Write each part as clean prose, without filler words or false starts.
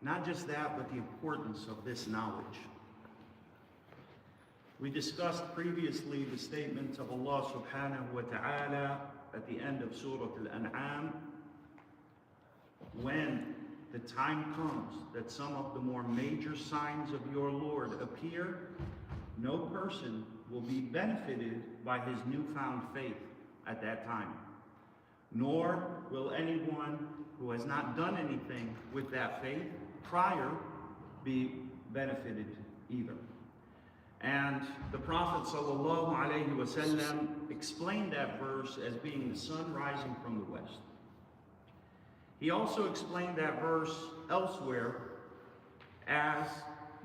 Not just that, but the importance of this knowledge. We discussed previously the statements of Allah subhanahu wa ta'ala at the end of Surah Al-An'am. When the time comes that some of the more major signs of your Lord appear, no person will be benefited by his newfound faith at that time, nor will anyone who has not done anything with that faith prior be benefited either. And the Prophet ﷺ explained that verse as being the sun rising from the west. He also explained that verse elsewhere as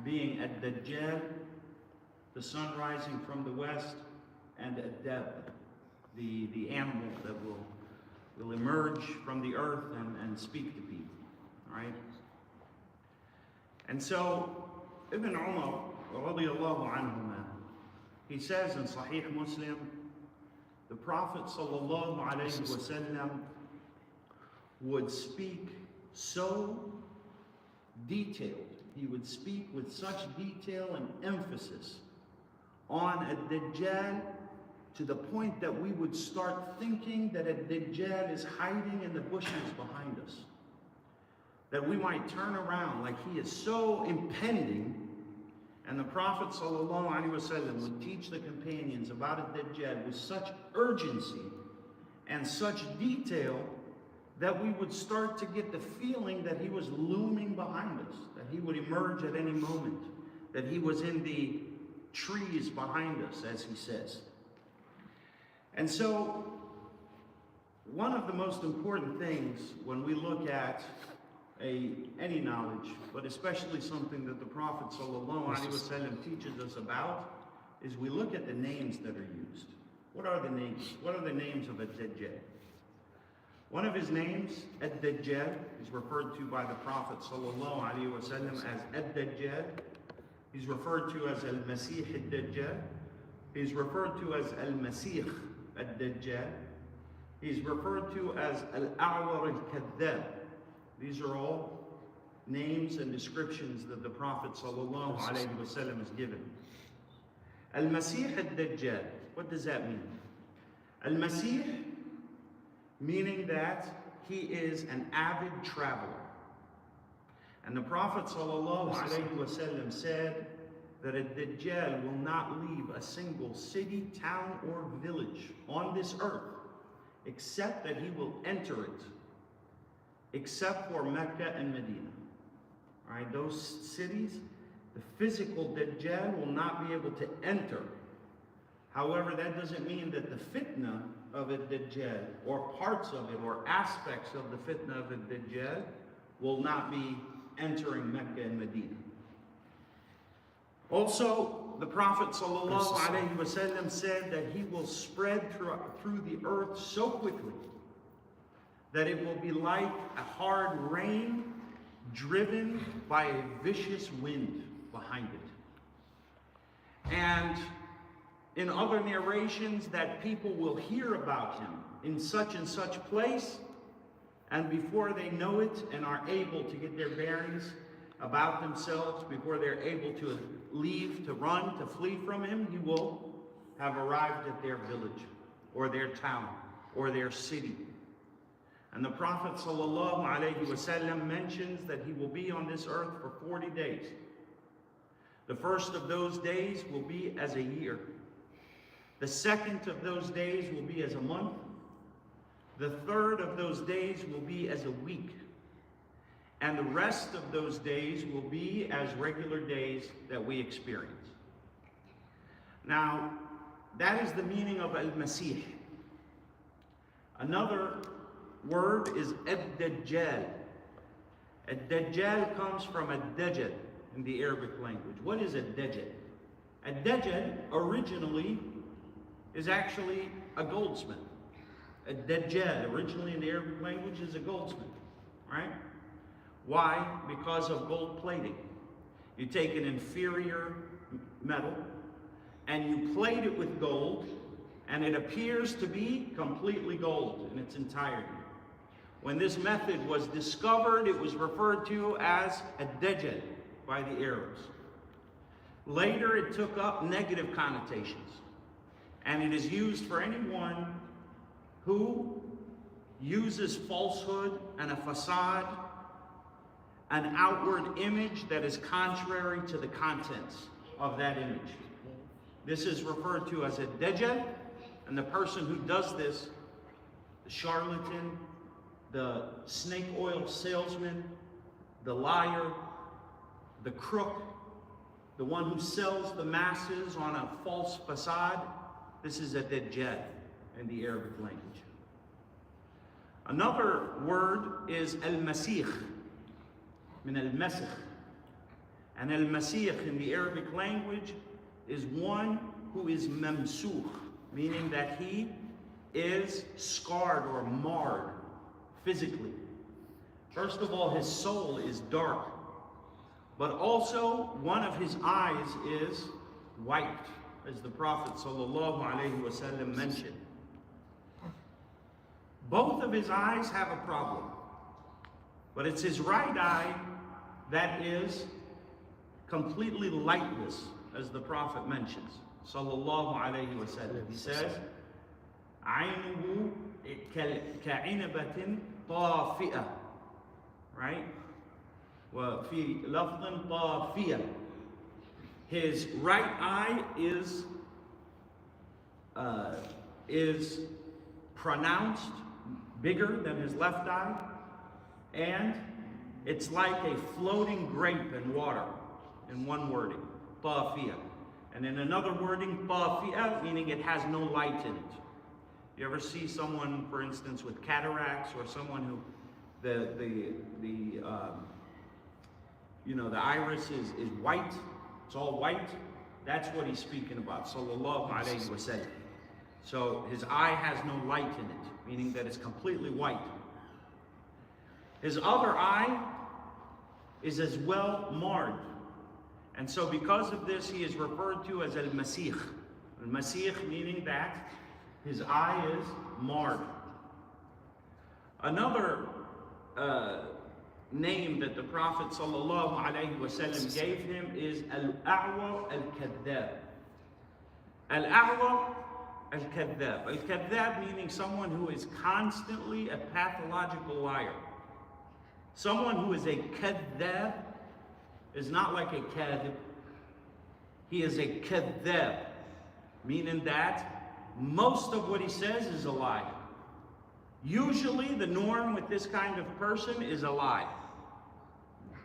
being ad-Dajjal, the sun rising from the west, and ad-Dab, the animal that will emerge from the earth and speak to people, right? And so, Ibn Umar, radiyallahu anhuma, he says in Sahih Muslim, the Prophet sallallahu alayhi wasallam would speak so detailed, he would speak with such detail and emphasis on a Dajjal to the point that we would start thinking that a Dajjal is hiding in the bushes behind us. That we might turn around like he is so impending. And the Prophet ﷺ would teach the companions about a Dajjal with such urgency and such detail that we would start to get the feeling that he was looming behind us, that he would emerge at any moment, that he was in the trees behind us, as he says. And so, one of the most important things when we look at any knowledge, but especially something that the Prophet ﷺ teaches us about, is we look at the names that are used. What are the names? What are the names of a Dajjal? One of his names, ad-Dajjal, is referred to by the Prophet ﷺ as ad-Dajjal. He's referred to as al-Masih ad-Dajjal. He's referred to as al-Masih ad-Dajjal. He's referred to as al-A'war al-Kadhab. These are all names and descriptions that the Prophet ﷺ has given. Al-Masih ad-Dajjal, what does that mean? Al-Masih, meaning that he is an avid traveler. And the Prophet ﷺ said that a Dajjal will not leave a single city, town, or village on this earth except that he will enter it, except for Mecca and Medina. All right, those cities, the physical Dajjal will not be able to enter. However, that doesn't mean that the fitna of a Dajjal, or parts of it, or aspects of the fitna of a Dajjal, will not be entering Mecca and Medina. Also, the Prophet ﷺ said that he will spread through the earth so quickly that it will be like a hard rain driven by a vicious wind behind it. And in other narrations, that people will hear about him in such and such place, and before they know it and are able to get their bearings about themselves, before they're able to leave, to run, to flee from him, he will have arrived at their village, or their town, or their city. And the Prophet ﷺ mentions that he will be on this earth for 40 days. The first of those days will be as a year. The second of those days will be as a month. The third of those days will be as a week. And the rest of those days will be as regular days that we experience. Now, that is the meaning of al-Masih. Another word is ad-Dajjal. Ad-Dajjal comes from ad-Dajjal in the Arabic language. What is ad-Dajjal? Ad-Dajjal originally is actually a goldsmith. Ad-Dajjal originally in the Arabic language is a goldsmith, right? Why? Because of gold plating. You take an inferior metal and you plate it with gold, and it appears to be completely gold in its entirety. When this method was discovered, it was referred to as a Dajjal by the Arabs. Later, it took up negative connotations, and it is used for anyone who uses falsehood and a facade, an outward image that is contrary to the contents of that image. This is referred to as a Dajjal, and the person who does this, the charlatan, the snake oil salesman, the liar, the crook, the one who sells the masses on a false facade, this is a Dajjal in the Arabic language. Another word is al-Masih, min al-Masih. And al-Masih in the Arabic language is one who is mamsukh, meaning that he is scarred or marred physically. First of all, his soul is dark, but also one of his eyes is white, as the Prophet ﷺ mentioned. Both of his eyes have a problem, but it's his right eye that is completely lightless, as the Prophet mentions, ﷺ. He says, عَيْنُهُ كَعِنَبَةٍ طَافِئَةٍ, right? وَفِي لَفْظٍ طَافِئَةٍ. His right eye is pronounced bigger than his left eye, and it's like a floating grape in water, in one wording, طَافِئَةٍ. And in another wording, طَافِئَةٍ, meaning it has no light in it. You ever see someone, for instance, with cataracts, or someone who the iris is white, it's all white? That's what he's speaking about, sallallahu alayhi wa sallam. So his eye has no light in it, meaning that it's completely white. His other eye is as well marred. And so because of this, he is referred to as al-Masih. Al-Masih meaning that his eye is marred. Another name that the Prophet ﷺ gave him is Al-A'wa Al-Kadhab. Al-A'wa Al-Kadhab. Al-Kadhab meaning someone who is constantly a pathological liar. Someone who is a Kadhab is not like a Kadhib. He is a Kadhab, meaning that most of what he says is a lie. Usually the norm with this kind of person is a lie.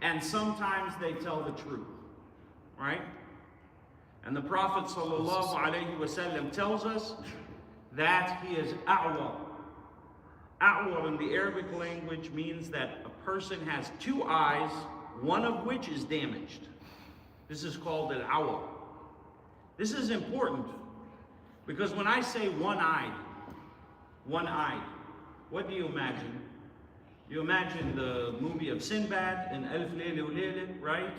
And sometimes they tell the truth, right? And the Prophet ﷺ tells us that he is a'wa. A'wa in the Arabic language means that a person has two eyes, one of which is damaged. This is called al-awa. This is important because when I say one-eyed, what do you imagine? You imagine the movie of Sinbad in Alf Layla wa Layla, right?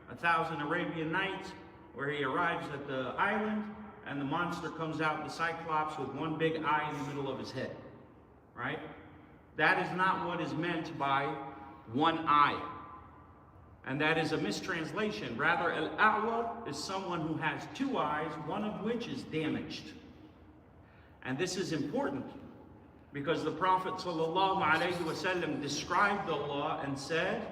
1,000 Arabian Nights, where he arrives at the island and the monster comes out, the Cyclops, with one big eye in the middle of his head, right? That is not what is meant by one eye. And that is a mistranslation. Rather, al-a'wa is someone who has two eyes, one of which is damaged. And this is important because the Prophet ﷺ described Allah and said,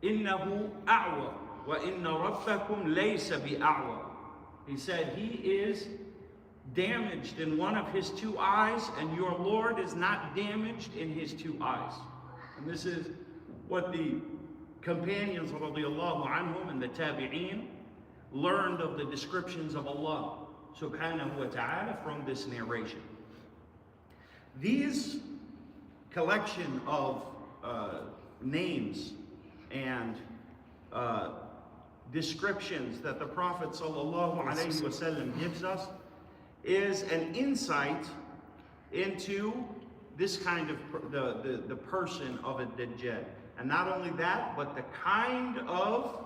إِنَّهُ أَعْوَى وَإِنَّ رَبَّكُمْ لَيْسَ بِأَعْوَى. He said, he is damaged in one of his two eyes, and your Lord is not damaged in his two eyes. And this is what the companions radiallahu anhum and the tabi'een learned of the descriptions of Allah subhanahu wa ta'ala from this narration. These collection of names and descriptions that the Prophet sallallahu alaihi wasallam gives us is an insight into this kind of the person of a Dajjal. And not only that, but the kind of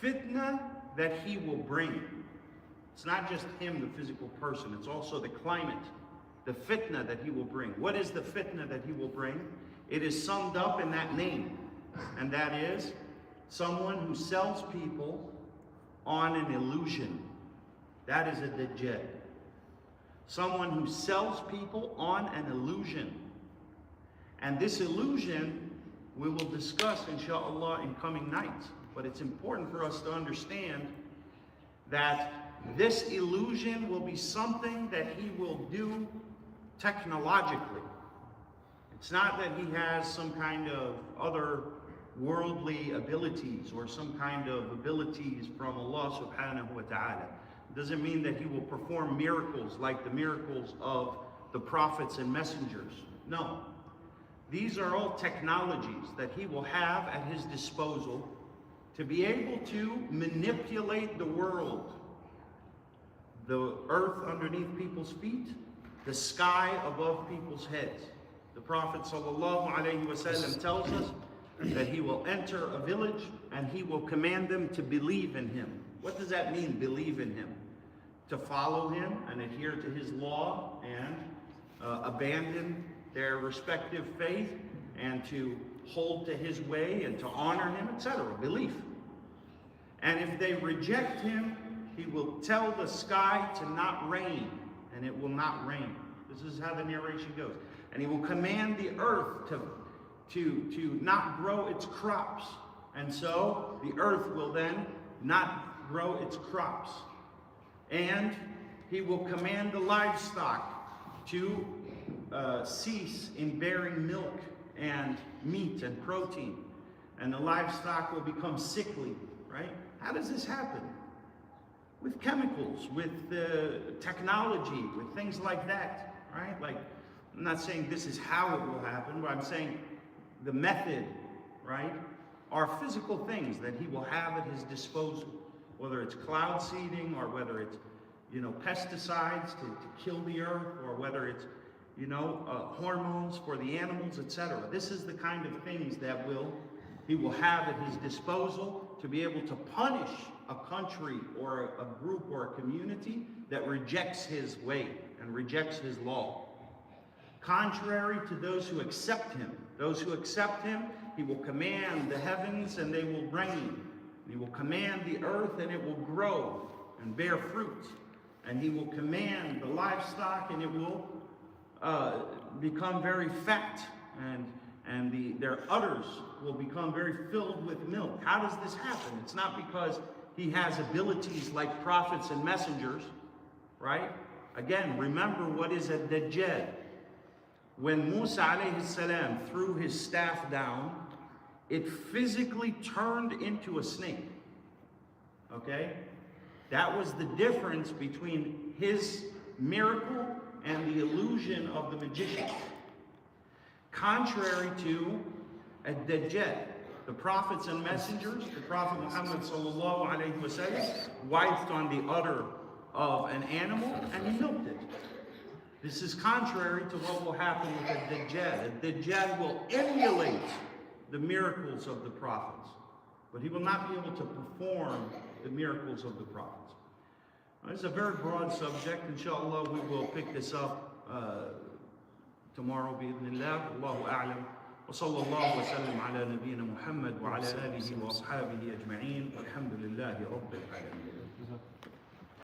fitna that he will bring. It's not just him, the physical person, it's also the climate the fitna that he will bring. What is the fitna that he will bring? It is summed up in that name, and that is someone who sells people on an illusion. That is a dajjal. Someone who sells people on an illusion. And this illusion we will discuss, inshallah, in coming nights. But it's important for us to understand that this illusion will be something that he will do technologically. It's not that he has some kind of other worldly abilities or some kind of abilities from Allah subhanahu wa ta'ala. It doesn't mean that he will perform miracles like the miracles of the prophets and messengers. No. These are all technologies that he will have at his disposal to be able to manipulate the world. The earth underneath people's feet, the sky above people's heads. The Prophet ﷺ tells us that he will enter a village and he will command them to believe in him. What does that mean, believe in him? To follow him and adhere to his law and abandon their respective faith and to hold to his way and to honor him, etc. Belief. And if they reject him, he will tell the sky to not rain, and it will not rain. This is how the narration goes. And he will command the earth to not grow its crops. And so the earth will then not grow its crops. And he will command the livestock to cease in bearing milk and meat and protein. And the livestock will become sickly, right? How does this happen? With chemicals, with technology, with things like that, right? Like, I'm not saying this is how it will happen, but I'm saying the method, right, are physical things that he will have at his disposal, whether it's cloud seeding or whether it's, pesticides to kill the earth, or whether it's, hormones for the animals, etc. This is the kind of things that he will have at his disposal to be able to punish a country or a group or a community that rejects his way and rejects his law. Contrary to those who accept him. Those who accept him, he will command the heavens and they will rain. He will command the earth and it will grow and bear fruit. And he will command the livestock and it will become very fat, and their udders will become very filled with milk. How does this happen? It's not because he has abilities like prophets and messengers, right? Again, remember what is a dajjal. When Musa alayhi salam threw his staff down, it physically turned into a snake. Okay? That was the difference between his miracle and the illusion of the magician. Contrary to a dajjal, the prophets and messengers, the Prophet Muhammad sallallahu alayhi wa sallam wiped on the udder of an animal and he milked it. This is contrary to what will happen with a dajjal. A dajjal will emulate the miracles of the prophets, but he will not be able to perform the miracles of the prophets. It's a very broad subject. Inshallah, we will pick this up tomorrow, bi'idhnillah. Allahu a'lam. وصلى الله وسلم على نبينا محمد وعلى آله وأصحابه أجمعين والحمد لله رب العالمين.